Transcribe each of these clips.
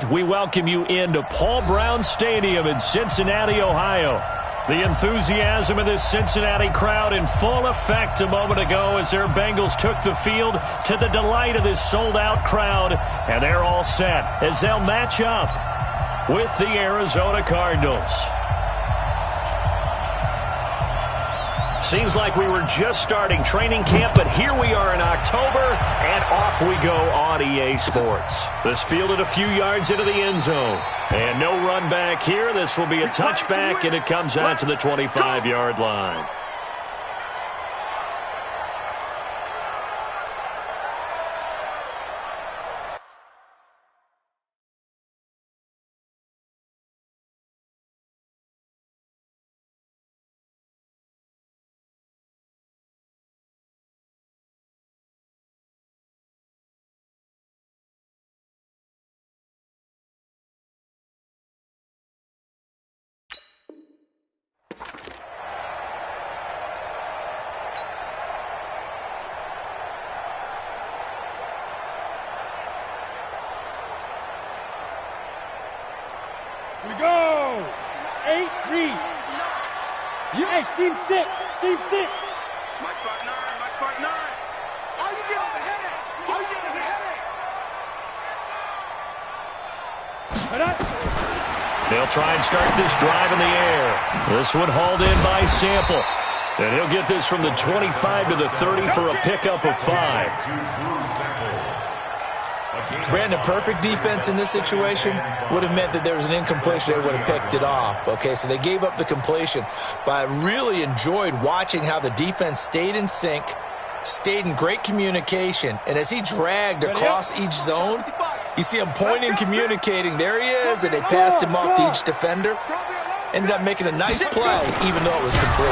We welcome you into Paul Brown Stadium in Cincinnati, Ohio. The enthusiasm of this Cincinnati crowd in full effect a moment ago as their Bengals took the field to the delight of this sold-out crowd. And they're all set as they'll match up with the Arizona Cardinals. Seems like we were just starting training camp, but here we are in October, and off we go on EA Sports. This fielded a few yards into the end zone. And no run back here. This will be a touchback, and it comes out to the 25-yard line. We go! 8-3. Hey, team 6. Team 6. Mike part 9. Mike part 9. All you get is a headache. All you get is a headache. They'll try and start this drive in the air. This one hauled in by Sample. And he'll get this from the 25 to the 30 for a pickup of 5. Brandon, perfect defense in this situation would have meant that there was an incompletion. They would have picked it off. Okay, so they gave up the completion. But I really enjoyed watching how the defense stayed in sync, stayed in great communication. And as he dragged across each zone, you see him pointing, communicating. There he is, and they passed him off to each defender. Ended up making a nice play, even though it was complete.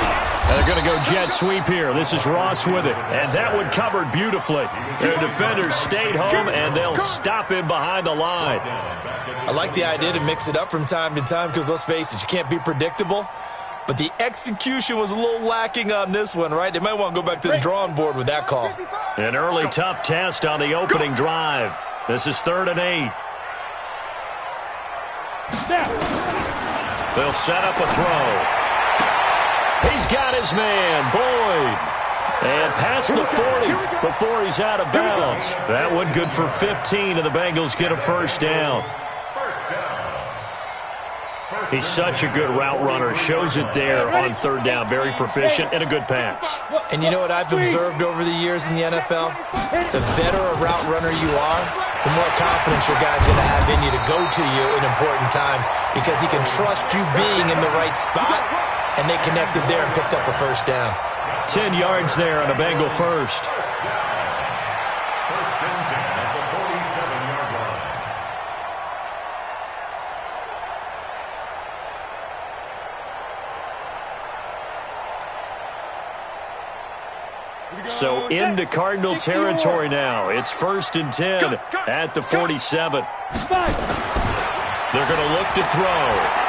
They're going to go jet sweep here. This is Ross with it. And that one covered beautifully. Their defenders stayed home, and they'll stop him behind the line. I like the idea to mix it up from time to time because, let's face it, you can't be predictable. But the execution was a little lacking on this one, right? They might want to go back to the drawing board with that call. An early tough test on the opening drive. This is 3rd and 8. They'll set up a throw. He's got his man, Boyd. And past the 40 before he's out of bounds. That one good for 15, and the Bengals get a first down. He's such a good route runner. Shows it there on 3rd down. Very proficient and a good pass. And you know what I've observed over the years in the NFL? The better a route runner you are, the more confidence your guy's going to have in you to go to you in important times because he can trust you being in the right spot, and they connected there and picked up a first down. 10 yards there on a Bengal first. First and 10 at the 47-yard line. So into Cardinal territory now. It's 1st and 10 at the 47. They're going to look to throw.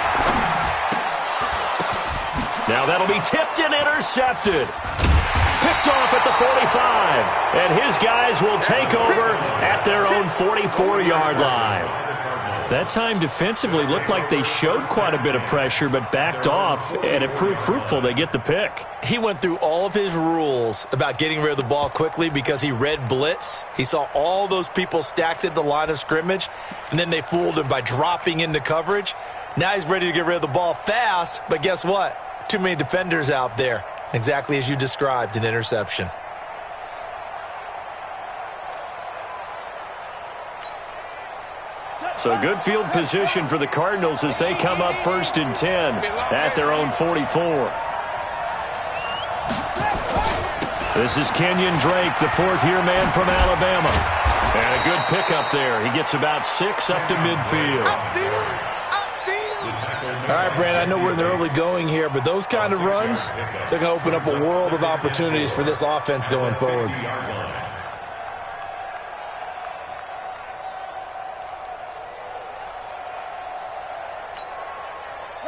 Now that'll be tipped and intercepted. Picked off at the 45. And his guys will take over at their own 44-yard line. That time defensively looked like they showed quite a bit of pressure but backed off, and it proved fruitful. They get the pick. He went through all of his rules about getting rid of the ball quickly because he read blitz. He saw all those people stacked at the line of scrimmage, and then they fooled him by dropping into coverage. Now he's ready to get rid of the ball fast, but guess what? Too many defenders out there. Exactly as you described, an interception. So good field position for the Cardinals as they come up 1st and 10 at their own 44. This is Kenyon Drake, the 4th-year man from Alabama. And a good pickup there. He gets about 6 up to midfield. All right, Brandon, I know we're in the early going here, but those kind of runs, they're going to open up a world of opportunities for this offense going forward.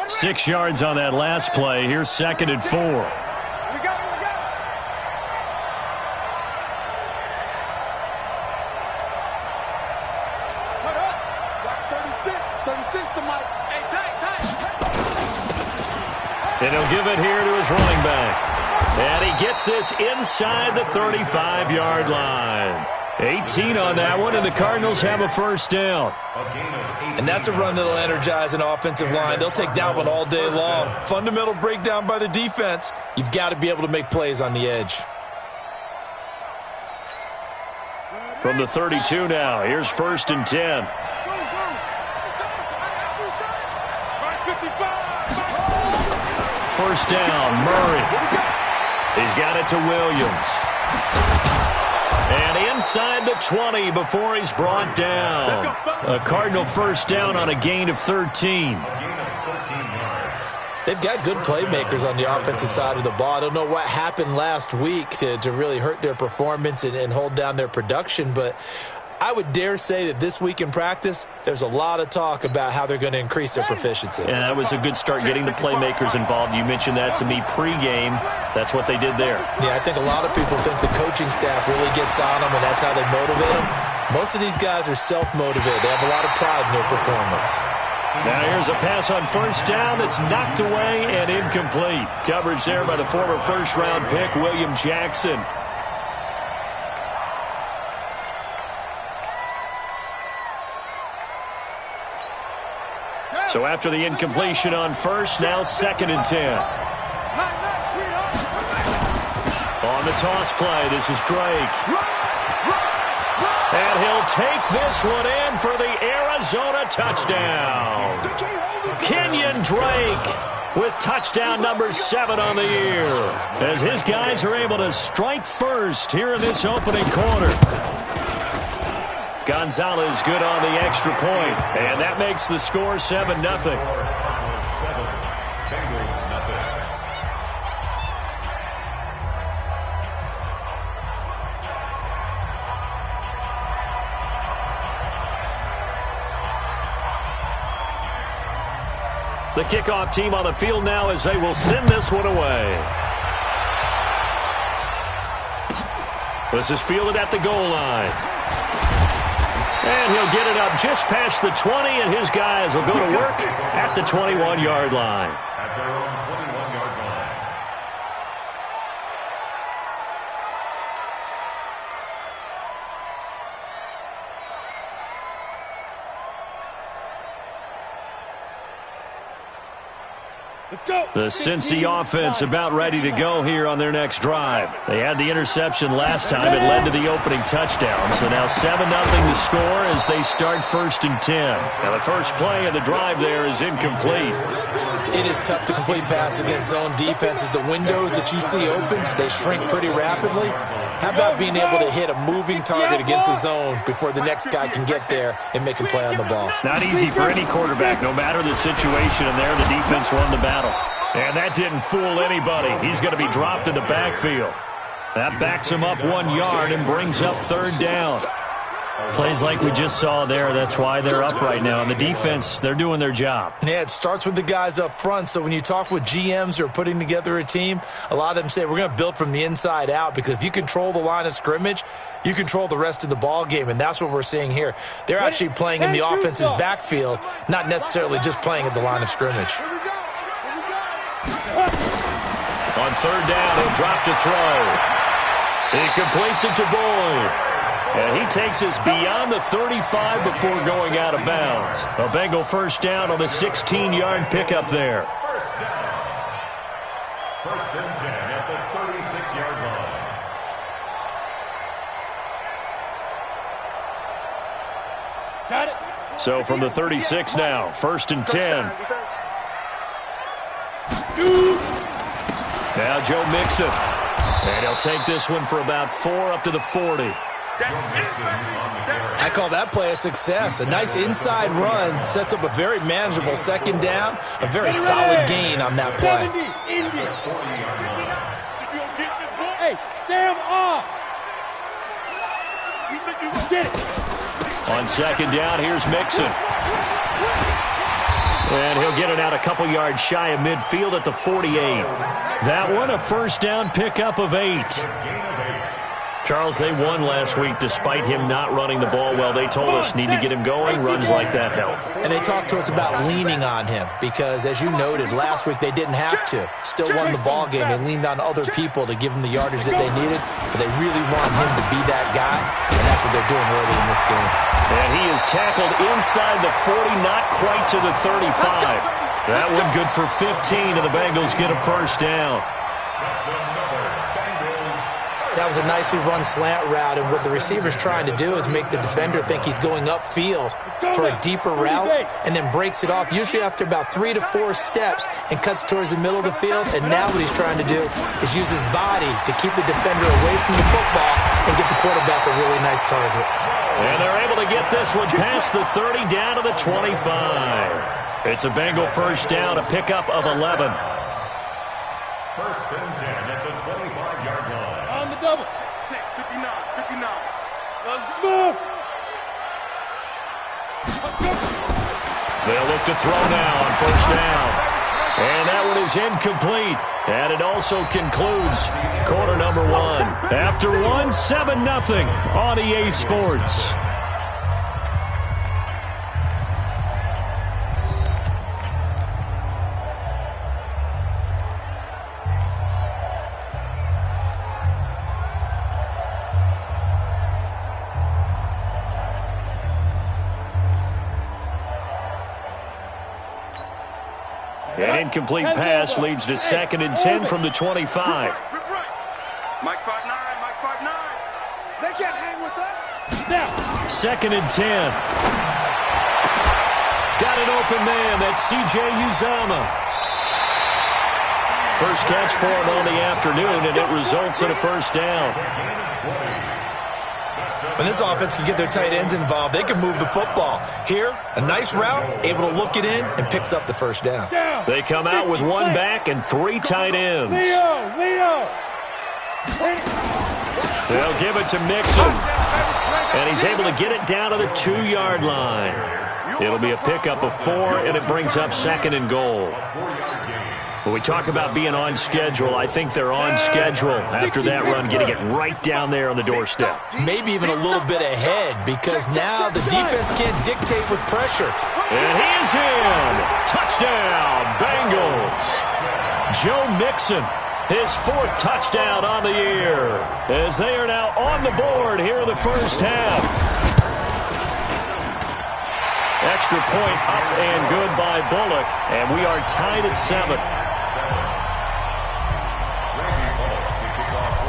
6 yards on that last play. Here's 2nd and 4. 36 to Mike. Hey, tight. And he'll give it here to his running back. And he gets this inside the 35-yard line. 18 on that one, and the Cardinals have a first down. And that's a run that'll energize an offensive line. They'll take that one all day long. Fundamental breakdown by the defense. You've got to be able to make plays on the edge. From the 32 now, here's 1st and 10. First down, Murray. He's got it to Williams. And inside the 20 before he's brought down. A Cardinal first down on a gain of 13. They've got good playmakers on the offensive side of the ball. I don't know what happened last week to really hurt their performance and hold down their production, but I would dare say that this week in practice, there's a lot of talk about how they're going to increase their proficiency. And that was a good start getting the playmakers involved. You mentioned that to me pregame. That's what they did there. Yeah, I think a lot of people think the coaching staff really gets on them, and that's how they motivate them. Most of these guys are self-motivated. They have a lot of pride in their performance. Now here's a pass on first down that's knocked away and incomplete. Coverage there by the former first-round pick, William Jackson. So after the incompletion on first, now 2nd and 10. On the toss play, this is Drake. And he'll take this one in for the Arizona touchdown. Kenyon Drake with touchdown number 7 on the year, as his guys are able to strike first here in this opening quarter. Gonzalez good on the extra point, and that makes the score 7-0. The kickoff team on the field now as they will send this one away. This is fielded at the goal line. And he'll get it up just past the 20, and his guys will go to work at the 21-yard line. At their own 21-yard line. Let's go. The Cincy offense about ready to go here on their next drive. They had the interception last time. It led to the opening touchdown. So now 7-0 to score as they start 1st and 10. Now the first play of the drive there is incomplete. It is tough to complete passes against zone defenses. The windows that you see open, they shrink pretty rapidly. How about being able to hit a moving target against a zone before the next guy can get there and make a play on the ball? Not easy for any quarterback, no matter the situation, and there the defense won the battle. And that didn't fool anybody. He's going to be dropped in the backfield. That backs him up 1 yard and brings up 3rd down. Plays like we just saw there, that's why they're up right now. And the defense, they're doing their job. Yeah, it starts with the guys up front. So when you talk with GMs who are putting together a team, a lot of them say we're going to build from the inside out, because if you control the line of scrimmage, you control the rest of the ball game, and that's what we're seeing here. They're actually playing in the offense's backfield, not necessarily just playing at the line of scrimmage. On 3rd down, he'll drop to throw. He completes it to Boyd. And he takes us beyond the 35 before going out of bounds. A Bengal first down on the 16-yard pickup there. First down. 1st and 10 at the 36-yard line. Got it. So from the 36 now, 1st and 10. Now Joe Mixon. And he'll take this one for about 4 up to the 40. I call that play a success. A nice inside run sets up a very manageable 2nd down, a very solid gain on that play. Hey, Sam off. Get it. On 2nd down, here's Mixon. And he'll get it out a couple yards shy of midfield at the 48. That one a first down pickup of 8. Charles, they won last week despite him not running the ball well. They told us need to get him going. Runs like that help. And they talked to us about leaning on him because, as you noted, last week they didn't have to. Still won the ball game. They leaned on other people to give them the yardage that they needed, but they really want him to be that guy, and that's what they're doing early in this game. And he is tackled inside the 40, not quite to the 35. That one good for 15, and the Bengals get a first down. That was a nicely run slant route, and what the receiver's trying to do is make the defender think he's going upfield for a deeper route and then breaks it off, usually after about 3 to 4 steps, and cuts towards the middle of the field. And now what he's trying to do is use his body to keep the defender away from the football and get the quarterback a really nice target. And they're able to get this one past the 30 down to the 25. It's a Bengal first down, a pickup of 11. First and 10 at the 25-yard line. On the double. Check, 59, 59. Let's Move. They'll look to throw now on first down. And that one is incomplete. And it also concludes quarter number 1. After 1, 7-0 on EA Sports. An incomplete pass leads to 2nd and 10 from the 25. Rip right. Mike 5'9", Mike 5'9". They can't hang with us. Now. 2nd and 10. Got an open man. That's C.J. Uzomah. First catch for him on the afternoon, and it results in a first down. When this offense can get their tight ends involved, they can move the football. Here, a nice route, able to look it in, and picks up the first down. They come out with 1 back and 3 tight ends. Leo. They'll give it to Mixon. And he's able to get it down to the 2-yard line. It'll be a pickup of 4, and it brings up 2nd and goal. When we talk about being on schedule, I think they're on schedule after that run, getting it right down there on the doorstep. Maybe even a little bit ahead, because now the defense can't dictate with pressure. And he is in. Touchdown, Bengals. Joe Mixon, his 4th touchdown on the year, as they are now on the board here in the first half. Extra point up and good by Bullock, and we are tied at 7.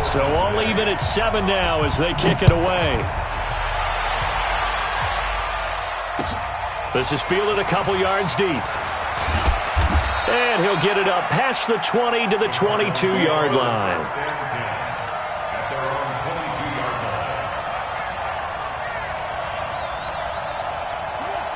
So all even at 7 now as they kick it away. This is fielded a couple yards deep. And he'll get it up past the 20 to the 22-yard line.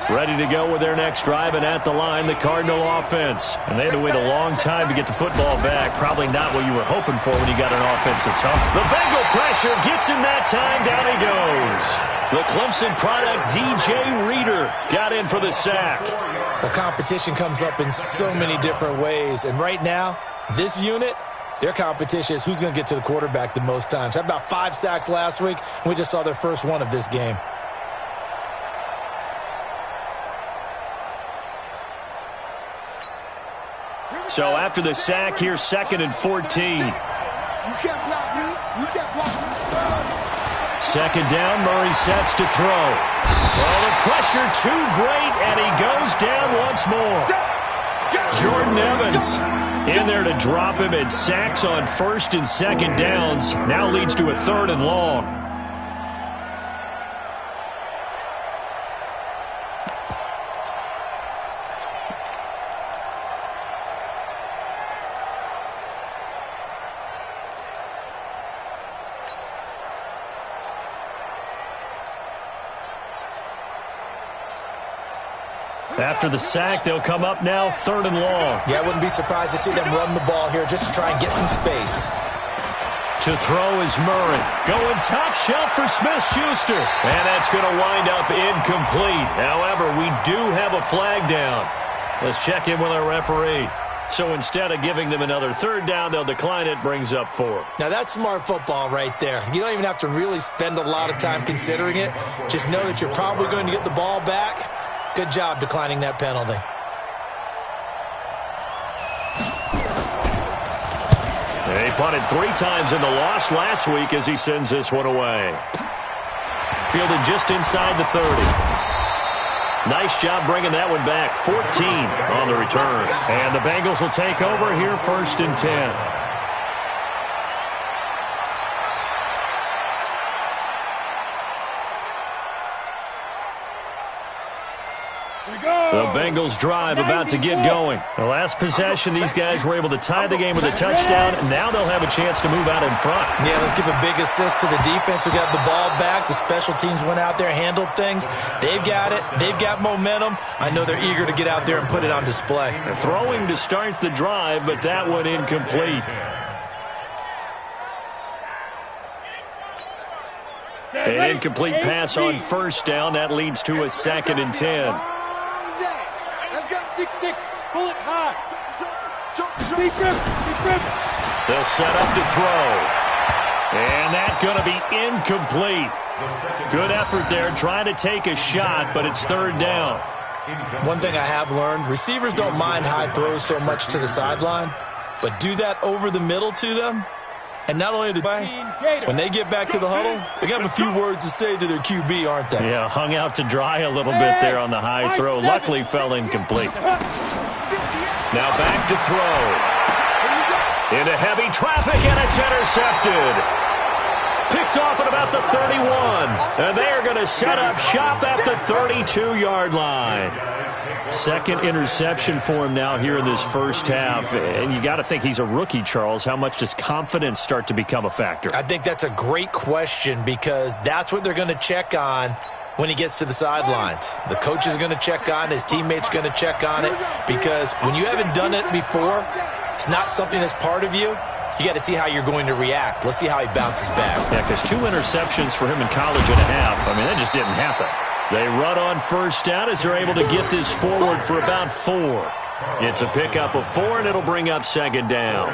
Ready to go with their next drive, and at the line, the Cardinal offense. And they had to wait a long time to get the football back. Probably not what you were hoping for when you got an offense that's up. The Bengal pressure gets him that time. Down he goes. The Clemson product, DJ Reader, got in for the sack. Well, competition comes up in so many different ways. And right now, this unit, their competition is who's going to get to the quarterback the most times. Had about 5 sacks last week, and we just saw their first one of this game. So after the sack, here's 2nd and 14. You can't block me. You can't block me. 2nd down, Murray sets to throw. Well, the pressure too great, and he goes down once more. Jordan Evans in there to drop him, and sacks on 1st and 2nd downs. Now leads to a 3rd and long. After the sack, they'll come up now 3rd and long. Yeah, I wouldn't be surprised to see them run the ball here just to try and get some space. To throw is Murray. Going top shelf for Smith-Schuster. And that's going to wind up incomplete. However, we do have a flag down. Let's check in with our referee. So instead of giving them another third down, they'll decline it, brings up 4. Now, that's smart football right there. You don't even have to really spend a lot of time considering it. Just know that you're probably going to get the ball back. Good job declining that penalty. He punted 3 times in the loss last week as he sends this one away. Fielded just inside the 30. Nice job bringing that one back. 14 on the return. And the Bengals will take over here, 1st and 10. The Bengals drive about to get going. The last possession, these guys were able to tie the game with a touchdown, and now they'll have a chance to move out in front. Yeah, let's give a big assist to the defense who got the ball back. The special teams went out there, handled things. They've got it. They've got momentum. I know they're eager to get out there and put it on display. They're throwing to start the drive, but that one incomplete. An incomplete pass on 1st down. That leads to a 2nd and 10. Let's go. 6-6. Pull it high. Deep rip. They'll set up to throw. And that's going to be incomplete. Good effort there trying to take a shot, but it's 3rd down. One thing I have learned, receivers don't mind high throws so much to the sideline, but do that over the middle to them. And not only when they get back to the huddle, they got a few words to say to their QB, aren't they? Yeah, hung out to dry a little bit there on the high throw. Luckily fell incomplete. Now back to throw. Into heavy traffic, and it's intercepted. Picked off at about the 31. And they are going to set up shop at the 32-yard line. 2nd interception for him now here in this 1st half. And you got to think he's a rookie, Charles. How much does confidence start to become a factor? I think that's a great question because that's what they're going to check on when he gets to the sidelines. The coach is going to check on, his teammates going to check on it, because when you haven't done it before, it's not something that's part of you. You got to see how you're going to react. Let's see how he bounces back. Yeah, because 2 interceptions for him in college and a half. I mean, that just didn't happen. They run on 1st down as they're able to get this forward for about 4. It's a pickup of 4, and it'll bring up 2nd down.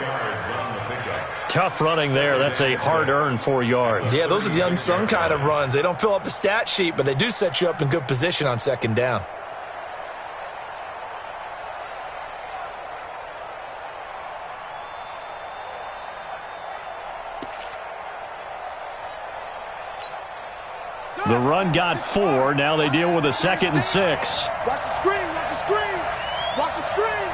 Tough running there. That's a hard-earned 4 yards. Yeah, those are the unsung kind of runs. They don't fill up the stat sheet, but they do set you up in good position on 2nd down. The run got 4. Now they deal with a 2nd and 6. Watch the screen. Watch the screen. Watch the screen.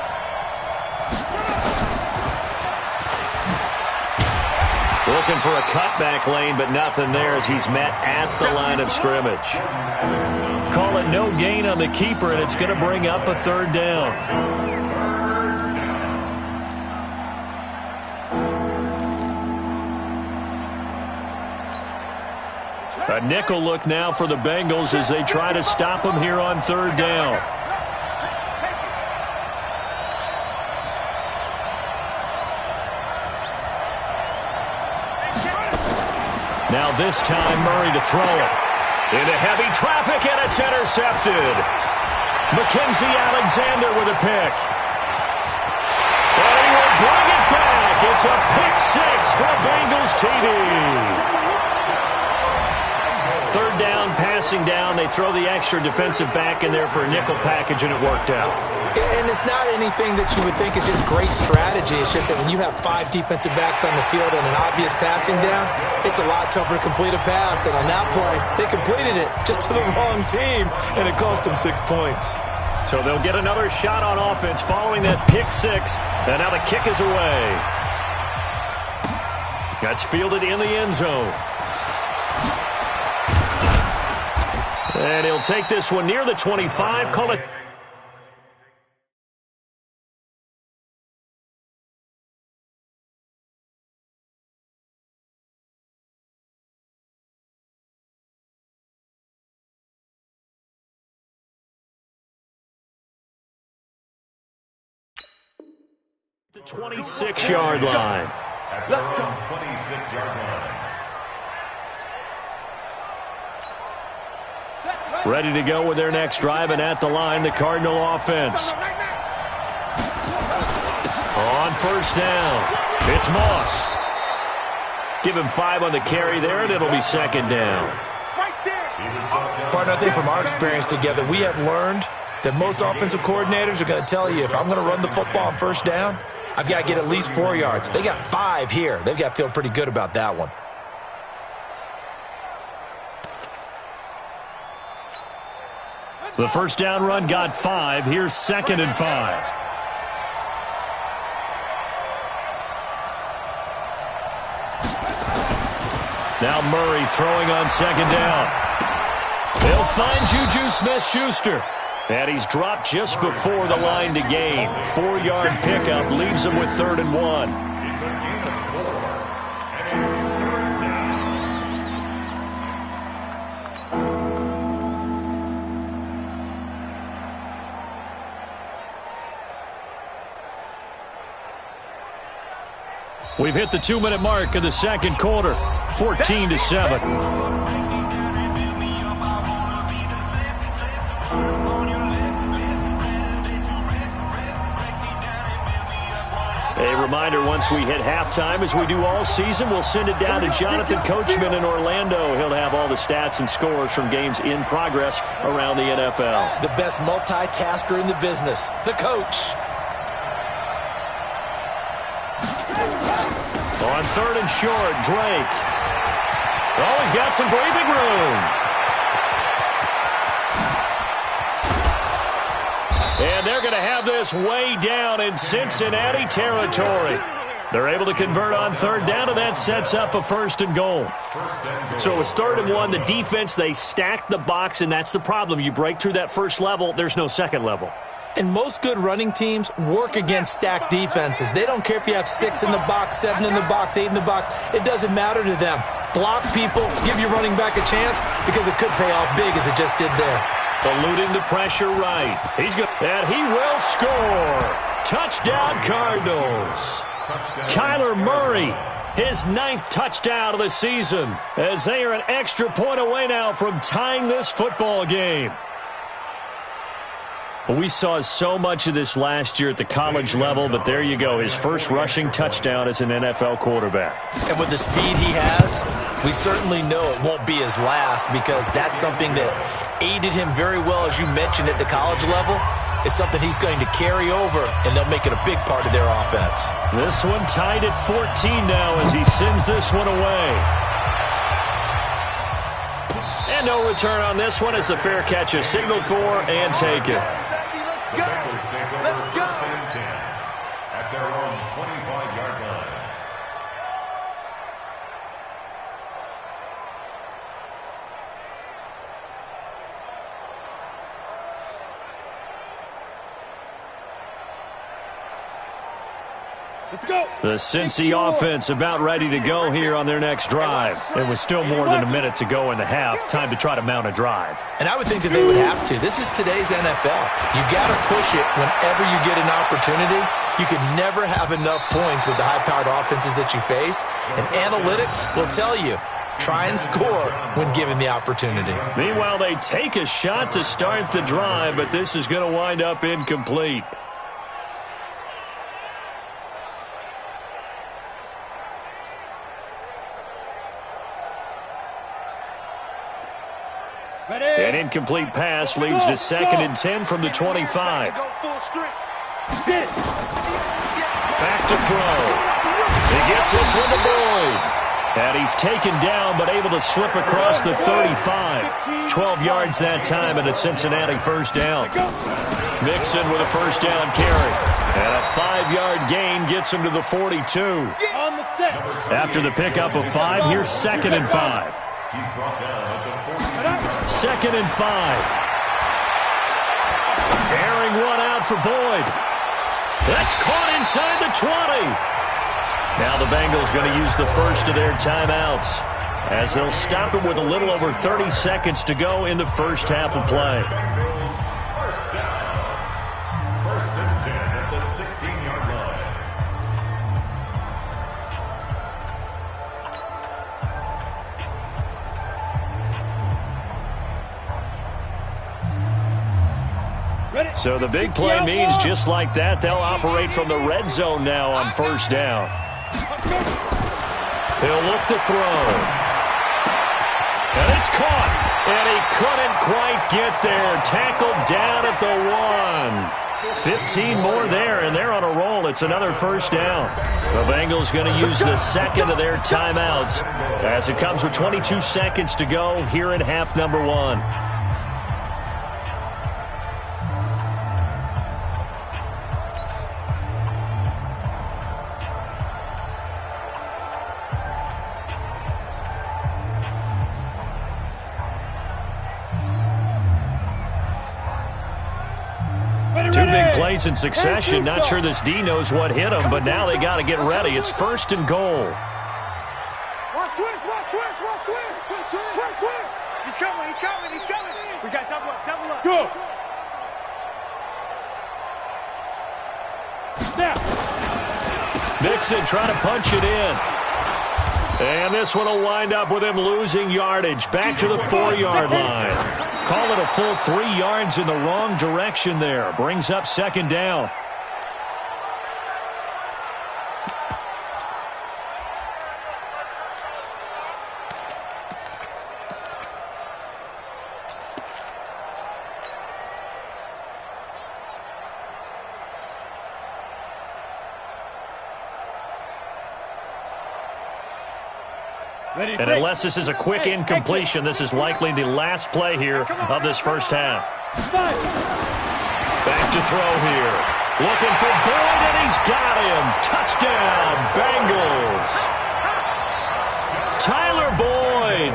Looking for a cutback lane, but nothing there as he's met at the line of scrimmage. Call it no gain on the keeper, and it's going to bring up a 3rd down. A nickel look now for the Bengals as they try to stop him here on 3rd down. Now this time Murray to throw it. Into heavy traffic, and it's intercepted. Mackenzie Alexander with a pick. And he will bring it back. It's a pick 6 for Bengals TD. 3rd down, passing down. They throw the extra defensive back in there for a nickel package, and it worked out. And it's not anything that you would think is just great strategy. It's just that when you have 5 defensive backs on the field and an obvious passing down, it's a lot tougher to complete a pass. And on that play, they completed it just to the wrong team, and it cost them 6 points. So they'll get another shot on offense following that pick 6, and now the kick is away. That's fielded in the end zone. And he'll take this one near the 25. Call it. The 26-yard line. Let's go. 26-yard line. Ready to go with their next drive, and at the line, the Cardinal offense. On first down, it's Moss. Give him 5 on the carry there, and it'll be second down. Partner, I think from our experience together, we have learned that most offensive coordinators are going to tell you, if I'm going to run the football on first down, I've got to get at least 4 yards. They got 5 here. They've got to feel pretty good about that one. The first down run got 5. Here's second and 5. Now Murray throwing on second down. They'll find Juju Smith-Schuster. And he's dropped just before the line to gain. 4-yard pickup leaves him with 3rd and 1. It's a gain of 4. And it's 3rd down. We've hit the 2-minute mark of the second quarter. 14-7. A reminder, once we hit halftime, as we do all season, we'll send it down to Jonathan Coachman in Orlando. He'll have all the stats and scores from games in progress around the NFL. The best multitasker in the business, the coach. On 3rd and short, Drake. Oh, he's got some breathing room. And they're going to have this way down in Cincinnati territory. They're able to convert on 3rd down, and that sets up a 1st and goal. So it was 3rd and 1. The defense, they stacked the box, and that's the problem. You break through that first level, there's no second level. And most good running teams work against stacked defenses. They don't care if you have 6 in the box, 7 in the box, 8 in the box. It doesn't matter to them. Block people, give your running back a chance, because it could pay off big as it just did there. Eluding the pressure right. He's good. And he will score. Touchdown, Cardinals. Kyler Murray, his 9th touchdown of the season, as they are an extra point away now from tying this football game. We saw so much of this last year at the college level, but there you go, his first rushing touchdown as an NFL quarterback. And with the speed he has, we certainly know it won't be his last, because that's something that aided him very well, as you mentioned, at the college level. It's something he's going to carry over, and they'll make it a big part of their offense. This one tied at 14 now as he sends this one away. And no return on this one as the fair catch is signaled for and taken. The Bengals take over 1st and 10 at their own 25-yard line. Let's go. The Cincy offense about ready to go here on their next drive. It was still more than a minute to go in the half. Time to try to mount a drive. And I would think that they would have to. This is today's NFL. You got to push it whenever you get an opportunity. You can never have enough points with the high-powered offenses that you face. And analytics will tell you, try and score when given the opportunity. Meanwhile, they take a shot to start the drive, but this is going to wind up incomplete. An incomplete pass leads to 2nd and 10 from the 25. Back to throw. He gets this one to Boyd. And he's taken down but able to slip across the 35. 12 yards that time and a Cincinnati 1st down. Mixon with a 1st down carry. And a 5-yard gain gets him to the 42. After the pickup of 5, here's 2nd and 5. He's brought down at the 2nd and 5. Airing one out for Boyd. That's caught inside the 20. Now the Bengals going to use the first of their timeouts, as they'll stop it with a little over 30 seconds to go in the first half of play. 1st and 10 at the 16-yard line. So the big play means just like that, they'll operate from the red zone now on first down. He'll look to throw. And it's caught. And he couldn't quite get there. Tackled down at the 1. 15 more there, and they're on a roll. It's another first down. The Bengals going to use the second of their timeouts as it comes with 22 seconds to go here in half number 1. Two big plays in succession. Not sure this D knows what hit him, but now they got to get ready. It's first and goal. Watch twist. He's coming. We got double up. Go. Now. Mixon trying to punch it in. And this one will wind up with him losing yardage. Back to the 4-yard line. Call it a full 3 yards in the wrong direction there. Brings up second down. And unless this is a quick incompletion, this is likely the last play here of this first half. Back to throw here. Looking for Boyd, and he's got him. Touchdown, Bengals. Tyler Boyd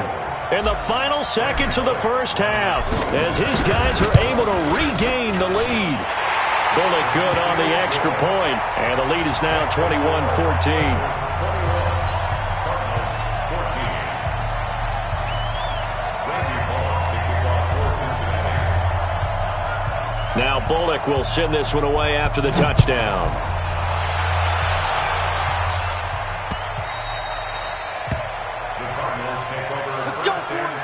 in the final seconds of the first half as his guys are able to regain the lead. Bullock good on the extra point, and the lead is now 21-14. Now Bullock will send this one away after the touchdown. The Cardinals take over first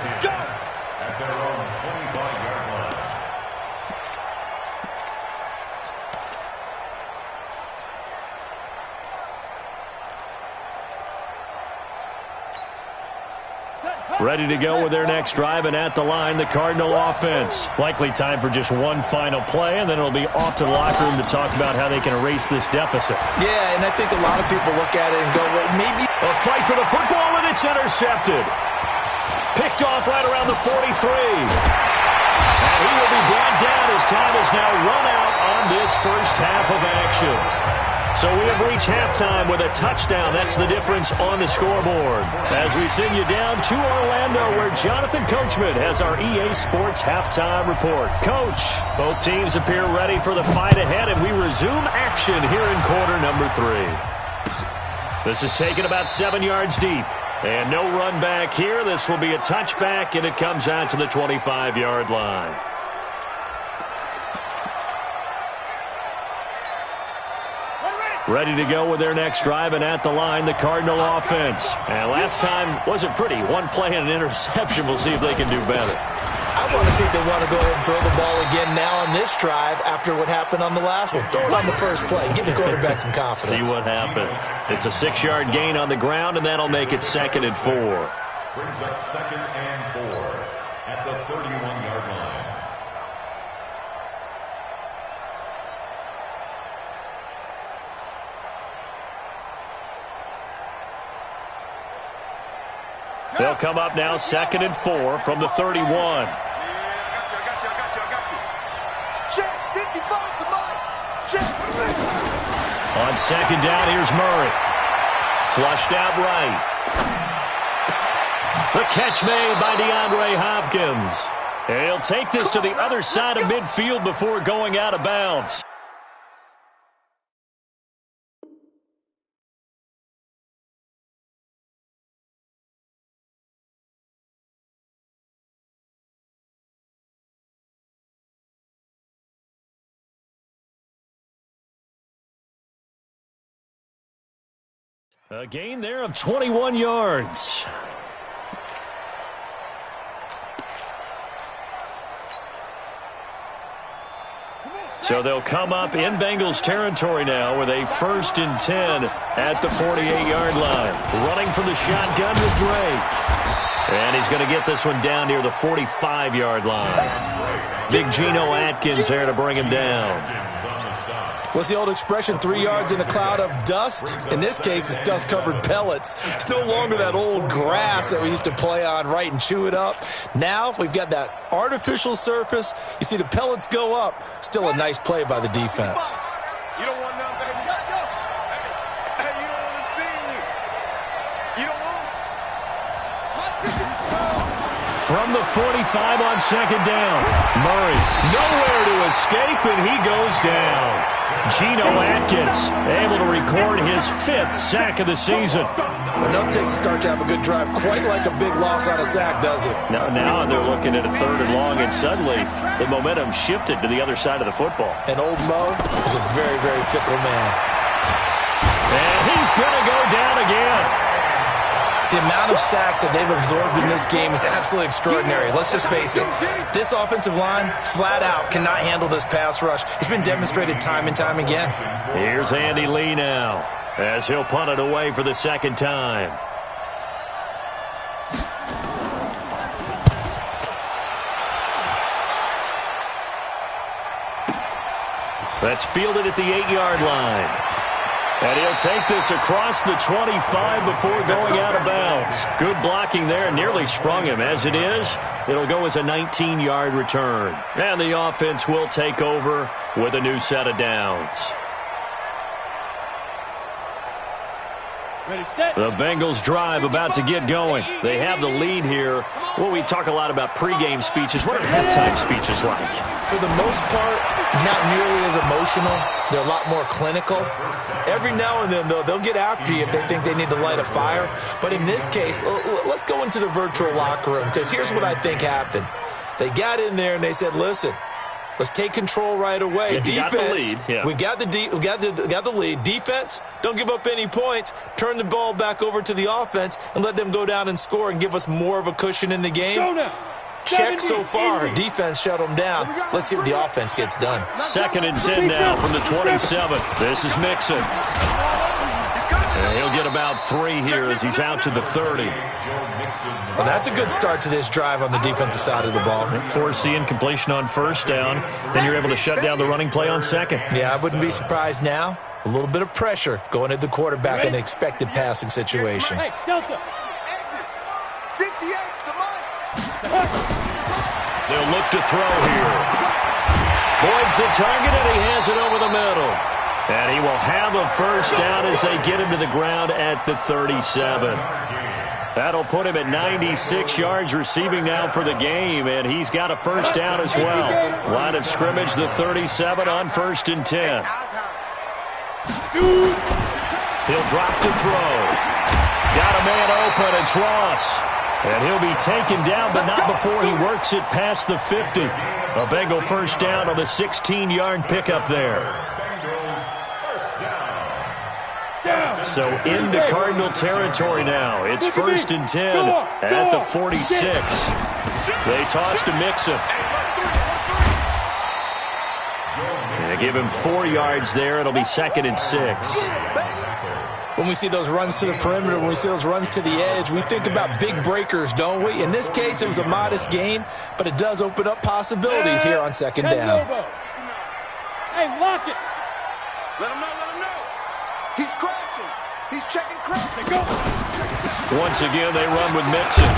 and 10 at their own 25-yard line. Ready to go with their next drive, and at the line, the Cardinal offense. Likely time for just one final play, and then it'll be off to the locker room to talk about how they can erase this deficit. Yeah, and I think a lot of people look at it and go, well, maybe. A fight for the football, and it's intercepted. Picked off right around the 43. And he will be brought down as time is now run out on this first half of action. So we have reached halftime with a touchdown. That's the difference on the scoreboard. As we send you down to Orlando, where Jonathan Coachman has our EA Sports halftime report. Coach, both teams appear ready for the fight ahead, and we resume action here in quarter number 3. This is taken about 7 yards deep. And no run back here. This will be a touchback, and it comes out to the 25-yard line. Ready to go with their next drive, and at the line, the Cardinal offense. And last time wasn't pretty. One play and an interception. We'll see if they can do better. I want to see if they want to go ahead and throw the ball again now on this drive after what happened on the last one. Throw it on the first play. Give the quarterback some confidence. See what happens. It's a 6-yard gain on the ground, and that'll make it 2nd and 4. Brings up 2nd and 4 at the 31-yard line. They'll come up now 2nd and 4 from the 31. I got you. Check, 55 to Mike. Check. On 2nd down, here's Murray. Flushed out right. The catch made by DeAndre Hopkins. And he'll take this to the other side of midfield before going out of bounds. A gain there of 21 yards. So they'll come up in Bengals territory now with a 1st and 10 at the 48-yard line. Running from the shotgun with Drake. And he's going to get this one down near the 45-yard line. Big Geno Atkins there to bring him down. What's the old expression, 3 yards in a cloud of dust? In this case, it's dust-covered pellets. It's no longer that old grass that we used to play on, right, and chew it up. Now we've got that artificial surface. You see the pellets go up. Still a nice play by the defense. You don't want none, baby. Hey, you don't want to see me. You don't want From the 45 on 2nd down. Murray nowhere to escape, and he goes down. Geno Atkins able to record his 5th sack of the season. Enough takes to start to have a good drive. Quite like a big loss on a sack, does it? Now they're looking at a 3rd and long, and suddenly the momentum shifted to the other side of the football. And old Mo is a very, very fickle man. And he's going to go down again. The amount of sacks that they've absorbed in this game is absolutely extraordinary. Let's just face it. This offensive line, flat out, cannot handle this pass rush. It's been demonstrated time and time again. Here's Andy Lee now as he'll punt it away for the 2nd time. That's fielded at the 8-yard line. And he'll take this across the 25 before going out of bounds. Good blocking there. Nearly sprung him. As it is, it'll go as a 19-yard return. And the offense will take over with a new set of downs. Ready, set. The Bengals drive about to get going. They have the lead here. Well, we talk a lot about pregame speeches. What are halftime speeches like? For the most part, not nearly as emotional. They're a lot more clinical. Every now and then, though, they'll get after you if they think they need to light a fire. But in this case, let's go into the virtual locker room, because here's what I think happened. They got in there and they said, listen, let's take control right away. Yeah, defense, we got the lead. Defense, don't give up any points. Turn the ball back over to the offense and let them go down and score and give us more of a cushion in the game. Go now. Check so far. Defense shut them down. Let's see what the offense gets done. 2nd and 10 now from the 27. This is Mixon. And he'll get about 3 here as he's out to the 30. Well, that's a good start to this drive on the defensive side of the ball. Foreseeing completion on 1st down. Then you're able to shut down the running play on 2nd. Yeah, I wouldn't be surprised now. A little bit of pressure going at the quarterback in an expected passing situation. Hey, Delta. 58's the money. They'll look to throw here. Boyd's the target, and he has it over the middle. And he will have a 1st down as they get him to the ground at the 37. That'll put him at 96 yards receiving now for the game, and he's got a 1st down as well. Line of scrimmage, the 37 on 1st and 10. He'll drop to throw. Got a man open, it's Ross. And he'll be taken down, but not before he works it past the 50. A Bengal 1st down on the 16-yard pickup there. So into Cardinal territory now. It's 1st and 10 at the 46. They toss to Mixon. They give him 4 yards there. It'll be 2nd and 6. When we see those runs to the perimeter, when we see those runs to the edge, we think about big breakers, don't we? In this case, it was a modest gain, but it does open up possibilities here on 2nd down. Hey, lock it. Let him know. He's crashing. He's checking crashing. Go. Once again, they run with Mixon.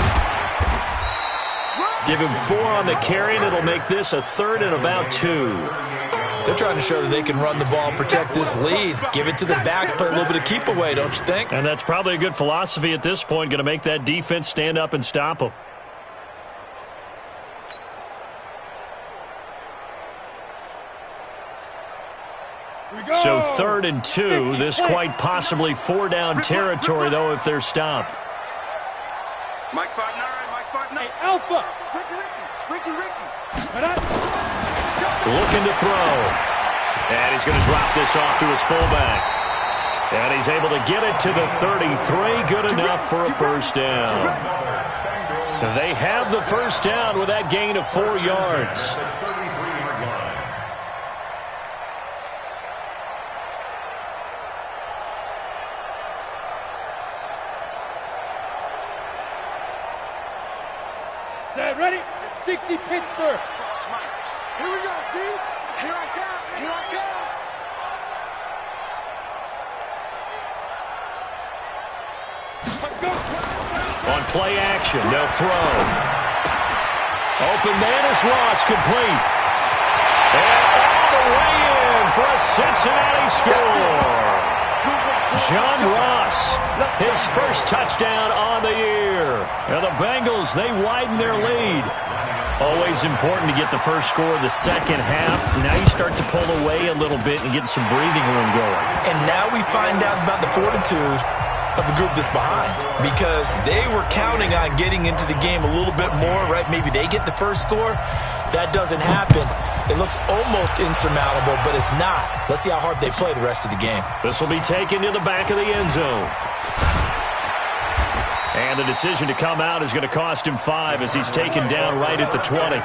Give him 4 on the carry, and it'll make this a 3rd and about 2. They're trying to show that they can run the ball and protect this lead. Give it to the backs, play a little bit of keep away, don't you think? And that's probably a good philosophy at this point, going to make that defense stand up and stop them. So 3rd and 2, this quite possibly 4-down territory, though, if they're stopped. Mike 5-9. Hey, Alpha. Ricky. Looking to throw. And he's going to drop this off to his fullback. And he's able to get it to the 33. Good enough for a 1st down. They have the 1st down with that gain of 4 yards. Set, ready? 60 Pittsburgh. Here we go, D. Here I come. Here I come. On play action, they'll throw. Open man is Ross, complete. And all the way in for a Cincinnati score. John Ross, his first touchdown on the year. And the Bengals, they widen their lead. Always important to get the first score of the second half. Now you start to pull away a little bit and get some breathing room going. And now we find out about the fortitude of the group that's behind, because they were counting on getting into the game a little bit more, right? Maybe they get the first score. That doesn't happen. It looks almost insurmountable, but it's not. Let's see how hard they play the rest of the game. This will be taken to the back of the end zone. And the decision to come out is going to cost him 5 as he's taken down right at the 20.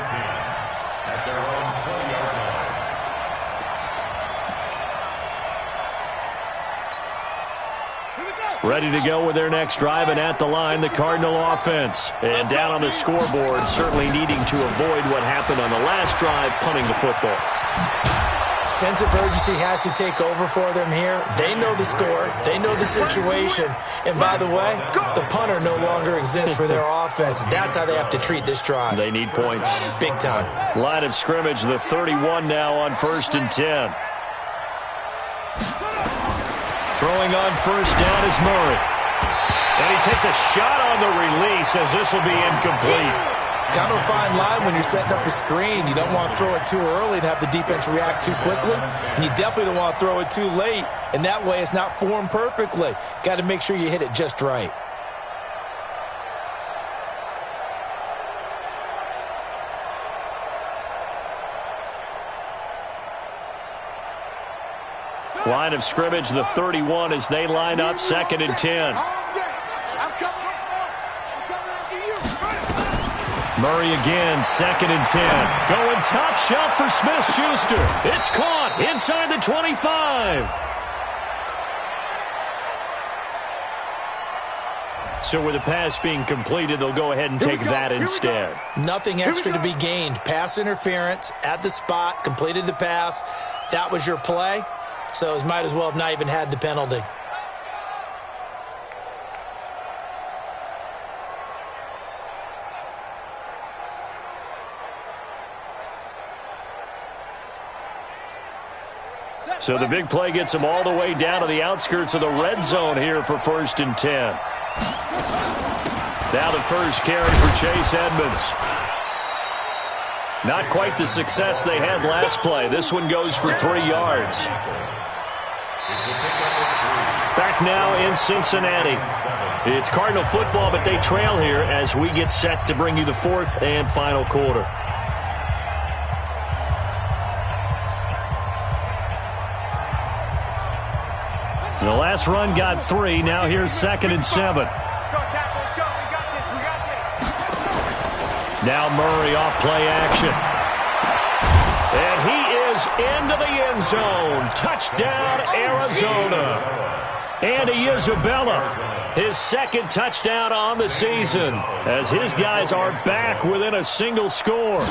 Ready to go with their next drive, and at the line, the Cardinal offense. And down on the scoreboard, certainly needing to avoid what happened on the last drive, punting the football. Sense of urgency has to take over for them here. They know the score. They know the situation. And by the way, the punter no longer exists for their offense. That's how they have to treat this drive. They need points. Big time. Line of scrimmage, the 31 now on 1st and 10. Throwing on first down is Murray. And he takes a shot on the release as this will be incomplete. Kind of a fine line when you're setting up a screen. You don't want to throw it too early and have the defense react too quickly. And you definitely don't want to throw it too late. And that way it's not formed perfectly. Got to make sure you hit it just right. Line of scrimmage, the 31 as they line up 2nd and 10. Murray again, 2nd and 10. Going top shelf for Smith-Schuster. It's caught inside the 25. So with the pass being completed, they'll go ahead and take that instead. Nothing extra to be gained. Pass interference at the spot, completed the pass. That was your play. So it might as well have not even had the penalty. So the big play gets them all the way down to the outskirts of the red zone here for 1st and 10. Now the first carry for Chase Edmonds. Not quite the success they had last play. This one goes for 3 yards. Back now in Cincinnati. It's Cardinal football, but they trail here as we get set to bring you the 4th and final quarter. The last run got 3. Now here's 2nd and 7. Now Murray off play action. And he is into the end zone. Touchdown, Arizona. Andy Isabella, his 2nd touchdown on the season, as his guys are back within a single score.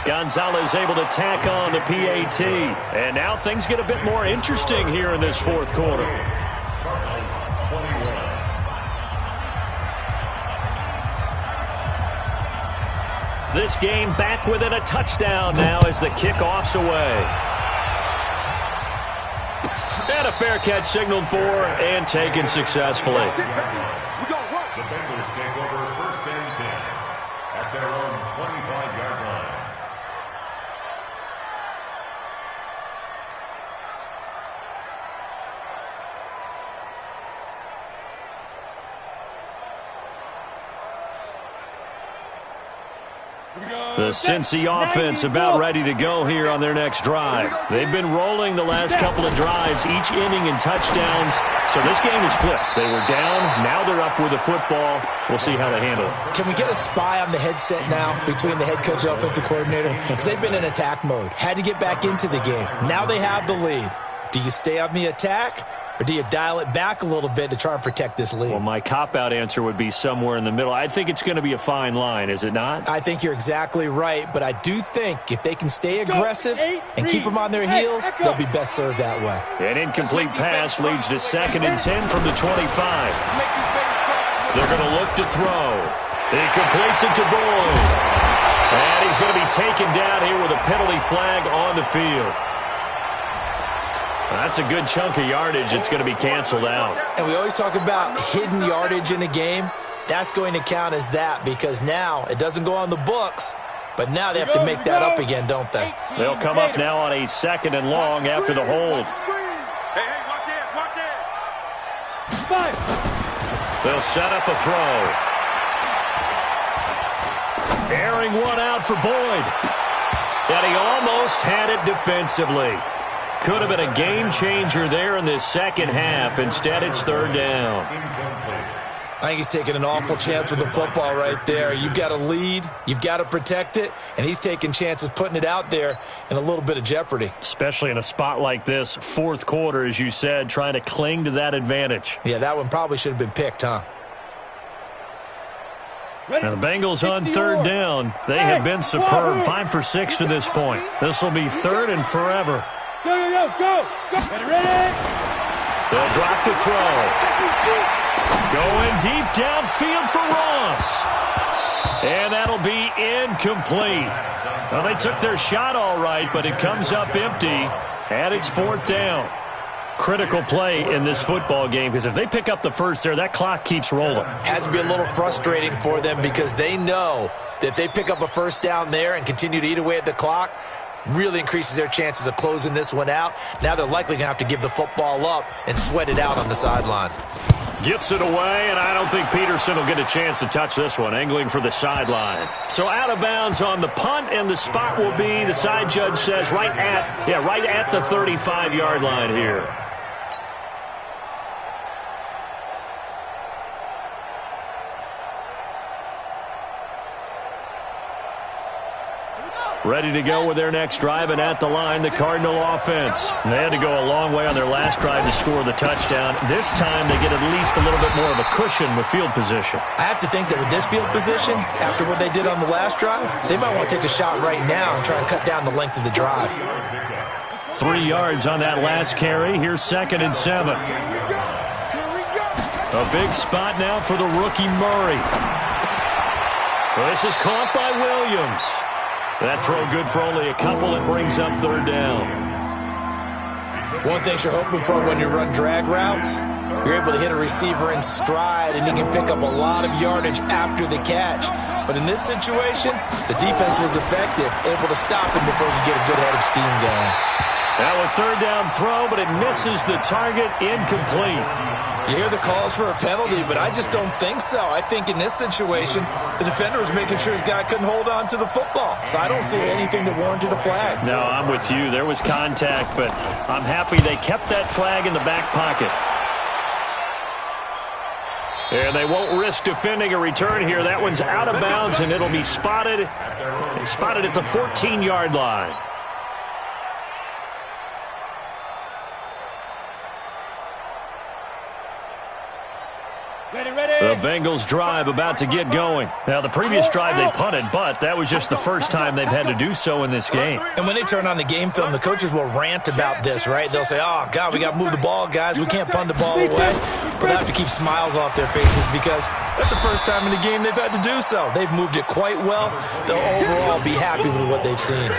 Gonzalez able to tack on the PAT. And now things get a bit more interesting here in this 4th quarter. This game back within a touchdown now as the kickoff's away. And a fair catch signaled for and taken successfully. The Bengals take over 1st and 10 at their own 25-yard line. The Cincy offense about ready to go here on their next drive. They've been rolling the last couple of drives, each inning in touchdowns. So this game is flipped. They were down, now they're up with the football. We'll see how they handle it. Can we get a spy on the headset now between the head coach and offensive coordinator? Because they've been in attack mode. Had to get back into the game. Now they have the lead. Do you stay on the attack or do you dial it back a little bit to try and protect this lead? Well, my cop-out answer would be somewhere in the middle. I think it's going to be a fine line, is it not? I think you're exactly right, but I do think if they can stay aggressive and keep them on their heels, they'll be best served that way. An incomplete pass leads to 2nd and 10 from the 25. They're going to look to throw. He completes it to Boyd. And he's going to be taken down here with a penalty flag on the field. That's a good chunk of yardage. It's going to be canceled out. And we always talk about hidden yardage in a game. That's going to count as that because now it doesn't go on the books, but now they have to make that up again, don't they? They'll come up now on a 2nd and long after the hold. Hey, watch it, watch it. They'll set up a throw. Airing one out for Boyd. And he almost had it defensively. Could have been a game changer there in this second half. Instead, it's 3rd down. I think he's taking an awful chance with the football right there. You've got to lead. You've got to protect it. And he's taking chances putting it out there in a little bit of jeopardy. Especially in a spot like this, 4th quarter, as you said, trying to cling to that advantage. Yeah, that one probably should have been picked, huh? Now the Bengals on 3rd down. They have been superb. 5 for 6 to this point. This will be 3rd and forever. Go. Ready? They'll drop the throw. Going deep downfield for Ross. And that'll be incomplete. Well, they took their shot all right, but it comes up empty, and it's 4th down. Critical play in this football game because if they pick up the first there, that clock keeps rolling. Has to be a little frustrating for them because they know that if they pick up a first down there and continue to eat away at the clock, really increases their chances of closing this one out. Now they're likely going to have to give the football up and sweat it out on the sideline. Gets it away, and I don't think Peterson will get a chance to touch this one, angling for the sideline. So out of bounds on the punt, and the spot will be, the side judge says, right at the 35-yard line here. Ready to go with their next drive, and at the line, the Cardinal offense. They had to go a long way on their last drive to score the touchdown. This time, they get at least a little bit more of a cushion with field position. I have to think that with this field position, after what they did on the last drive, they might want to take a shot right now and try and cut down the length of the drive. 3 yards on that last carry. Here's 2nd and 7. A big spot now for the rookie Murray. Well, this is caught by Williams. That throw good for only a couple. It brings up 3rd down. One thing you're hoping for when you run drag routes, you're able to hit a receiver in stride, and he can pick up a lot of yardage after the catch. But in this situation, the defense was effective, able to stop him before he could get a good head of steam going. Now a 3rd down throw, but it misses the target, incomplete. You hear the calls for a penalty, but I just don't think so. I think in this situation, the defender was making sure his guy couldn't hold on to the football. So I don't see anything that warranted a flag. No, I'm with you. There was contact, but I'm happy they kept that flag in the back pocket. And they won't risk defending a return here. That one's out of bounds, and it'll be spotted at the 14-yard line. The Bengals drive about to get going. Now, the previous drive they punted, but that was just the first time they've had to do so in this game. And when they turn on the game film, the coaches will rant about this, right? They'll say, oh, God, we got to move the ball, guys. We can't punt the ball away. But they have to keep smiles off their faces because that's the first time in the game they've had to do so. They've moved it quite well. They'll overall be happy with what they've seen.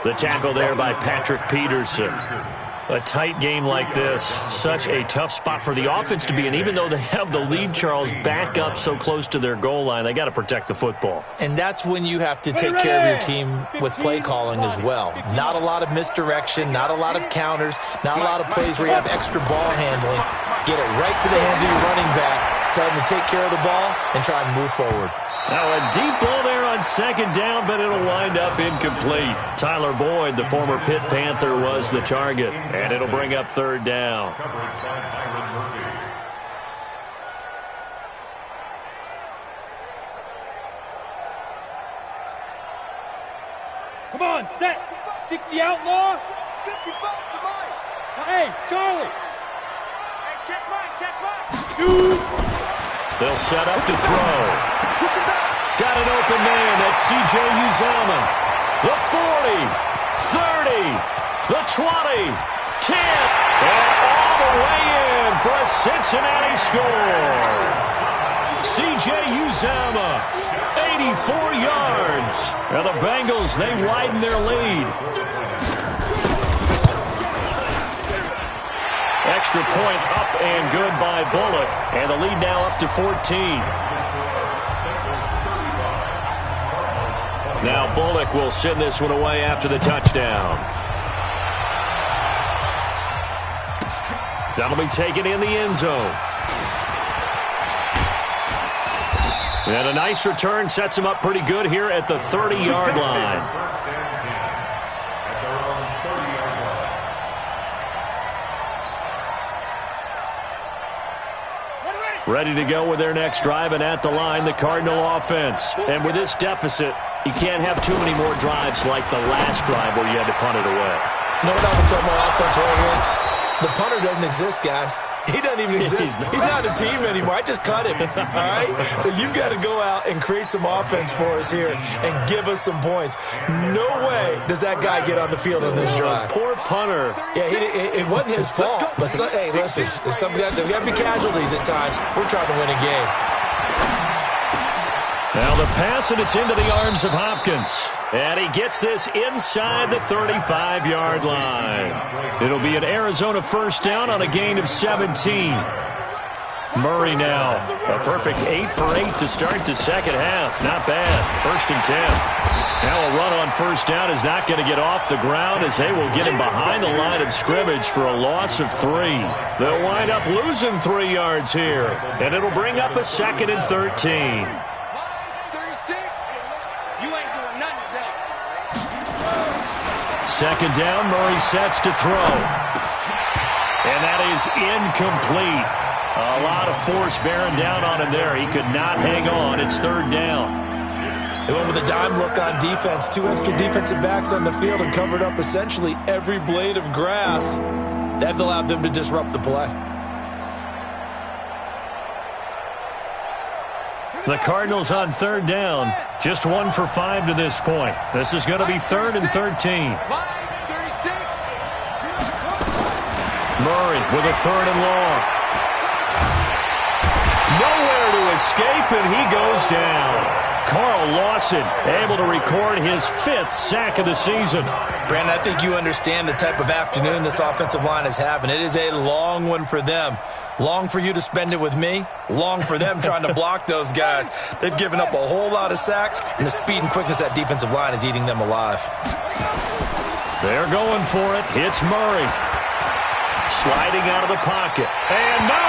The tackle there by Patrick Peterson. A tight game like this, such a tough spot for the offense to be in. Even though they have the lead, Charles, back up so close to their goal line, they got to protect the football. And that's when you have to take care of your team with play calling as well. Not a lot of misdirection, not a lot of counters, not a lot of plays where you have extra ball handling. Get it right to the hands of your running back, tell them to take care of the ball, and try and move forward. Now a deep ball there on 2nd down, but it'll wind up incomplete. Tyler Boyd, the former Pitt Panther, was the target, and it'll bring up 3rd down. Come on, set. 60 outlaw. 55 to Mike. Hey, Charlie. They'll set up to throw. Got an open man. That's C.J. Uzomah. The 40, 30, the 20, 10, and all the way in for a Cincinnati score. C.J. Uzomah, 84 yards. Now the Bengals, they widen their lead. Extra point up and good by Bullock. And the lead now up to 14. Now Bullock will send this one away after the touchdown. That'll be taken in the end zone. And a nice return sets him up pretty good here at the 30-yard line. Ready to go with their next drive, and at the line, the Cardinal offense. And with this deficit, you can't have too many more drives like the last drive where you had to punt it away. No, what I would tell my offense right here? The punter doesn't exist, guys. He doesn't even exist. He's not a team anymore. I just cut him, all right? So you've got to go out and create some offense for us here and give us some points. No way does that guy get on the field on this drive. Poor punter. Yeah, it wasn't his fault. But, hey, listen, there's got to be casualties at times. We're trying to win a game. Now the pass, and it's into the arms of Hopkins. And he gets this inside the 35-yard line. It'll be an Arizona first down on a gain of 17. Murray now, a perfect 8 for 8 to start the second half. Not bad. 1st and 10. Now a run on first down is not going to get off the ground as they will get him behind the line of scrimmage for a loss of 3. They'll wind up losing 3 yards here. And it'll bring up a 2nd and 13. Second down, Murray sets to throw. And that is incomplete. A lot of force bearing down on him there. He could not hang on. It's 3rd down. They went with a dime look on defense. 2 extra defensive backs on the field and covered up essentially every blade of grass. That allowed them to disrupt the play. The Cardinals on 3rd down. Just 1 for 5 to this point. This is going to be 3rd and 13. Murray with a 3rd and long. Nowhere to escape, and he goes down. Carl Lawson able to record his 5th sack of the season. Brandon, I think you understand the type of afternoon this offensive line is having. It is a long one for them. Long for you to spend it with me. Long for them trying to block those guys. They've given up a whole lot of sacks, and the speed and quickness of that defensive line is eating them alive. They're going for it. It's Murray. Sliding out of the pocket. And no,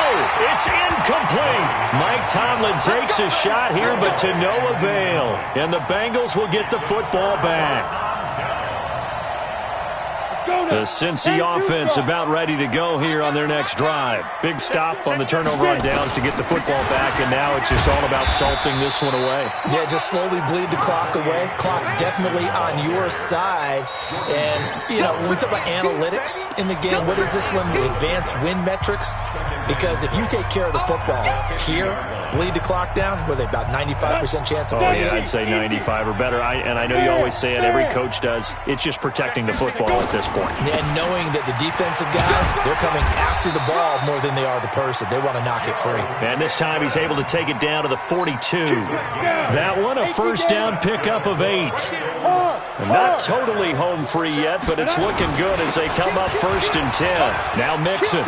it's incomplete. Mike Tomlin takes a shot here, but to no avail. And the Bengals will get the football back. The Cincy offense about ready to go here on their next drive. Big stop on the turnover on downs to get the football back, and now it's just all about salting this one away. Yeah, just slowly bleed the clock away. Clock's definitely on your side. And, you know, when we talk about analytics in the game, what is this one? The advanced win metrics? Because if you take care of the football here, bleed the clock down, were they about 95% chance of winning? Oh, yeah, I'd say 95 or better. And I know you always say it, every coach does. It's just protecting the football at this point. And knowing that the defensive guys, they're coming after the ball more than they are the person. They want to knock it free. And this time he's able to take it down to the 42. That one, a first down pickup of 8. Not totally home free yet, but it's looking good as they come up 1st and 10. Now Mixon.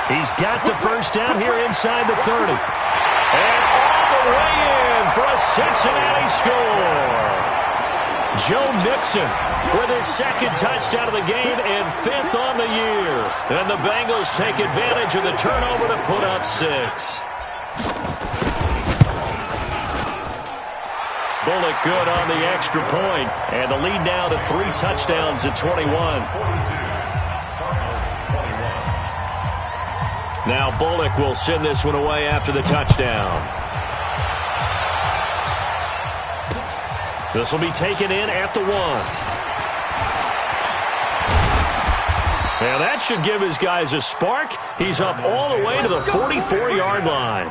He's got the first down here inside the 30. And all the way in for a Cincinnati score. Joe Mixon with his 2nd touchdown of the game and 5th on the year. And the Bengals take advantage of the turnover to put up 6. Bullock good on the extra point. And the lead now to 3 touchdowns at 21. Now Bullock will send this one away after the touchdown. This will be taken in at the 1. And that should give his guys a spark. He's up all the way to the 44-yard line.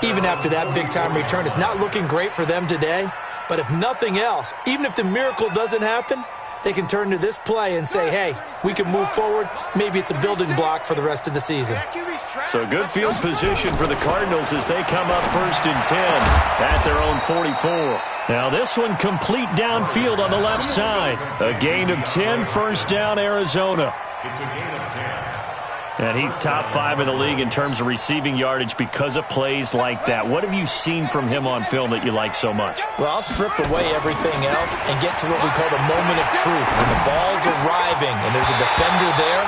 Even after that big-time return, it's not looking great for them today. But if nothing else, even if the miracle doesn't happen, they can turn to this play and say, hey, we can move forward. Maybe it's a building block for the rest of the season. So good field position for the Cardinals as they come up 1st and 10 at their own 44. Now this one complete downfield on the left side. A gain of 10, first down, Arizona. It's a gain of 10. And he's top 5 in the league in terms of receiving yardage because of plays like that. What have you seen from him on film that you like so much? Well, I'll strip away everything else and get to what we call the moment of truth. When the ball's arriving and there's a defender there,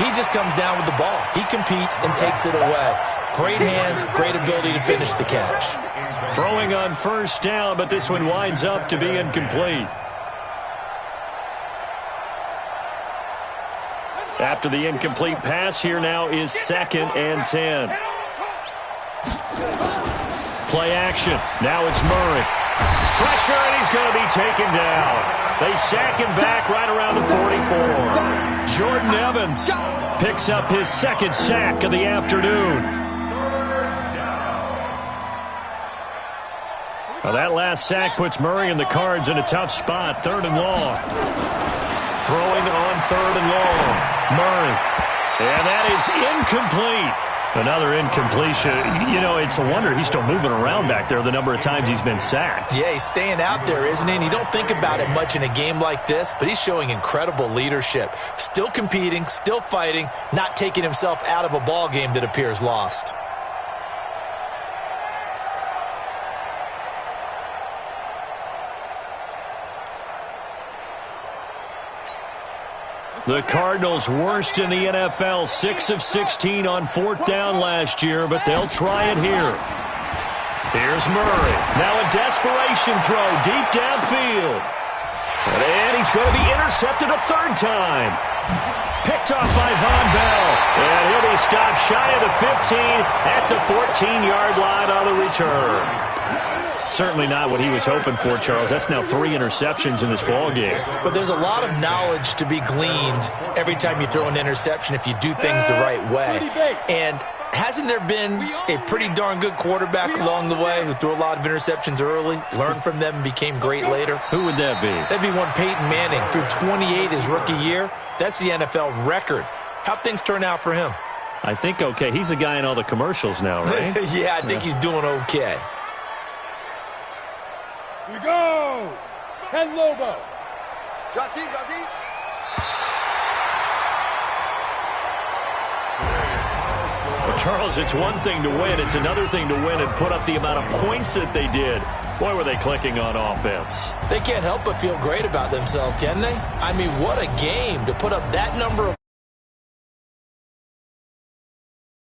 he just comes down with the ball. He competes and takes it away. Great hands, great ability to finish the catch. Throwing on first down, but this one winds up to be incomplete. After the incomplete pass, here now is 2nd and 10. Play action. Now it's Murray. Pressure, and he's going to be taken down. They sack him back right around the 44. Jordan Evans picks up his 2nd sack of the afternoon. Now that last sack puts Murray and the Cards in a tough spot. 3rd and long. Throwing on 3rd and long. Murray. And that is incomplete. Another incompletion. You know, it's a wonder he's still moving around back there the number of times he's been sacked. Yeah, he's staying out there, isn't he? And you don't think about it much in a game like this, but he's showing incredible leadership. Still competing, still fighting, not taking himself out of a ball game that appears lost. The Cardinals worst in the NFL, 6 of 16 on 4th down last year, but they'll try it here. Here's Murray. Now a desperation throw deep downfield. And he's going to be intercepted a 3rd time. Picked off by Von Bell. And he'll be stopped shy of the 15 at the 14-yard line on the return. Certainly not what he was hoping for, Charles. That's now 3 interceptions in this ball game. But there's a lot of knowledge to be gleaned every time you throw an interception if you do things the right way. And hasn't there been a pretty darn good quarterback along the way who threw a lot of interceptions early, learned from them, and became great later? Who would that be? That'd be one Peyton Manning. Threw 28 his rookie year. That's the NFL record. How'd things turn out for him? I think okay. He's a guy in all the commercials now, right? Yeah, I think he's doing okay. We go! 10 Lobo. Drop deep, drop deep. Well, Charles, it's one thing to win. It's another thing to win and put up the amount of points that they did. Boy, were they clicking on offense. They can't help but feel great about themselves, can they? I mean, what a game to put up that number of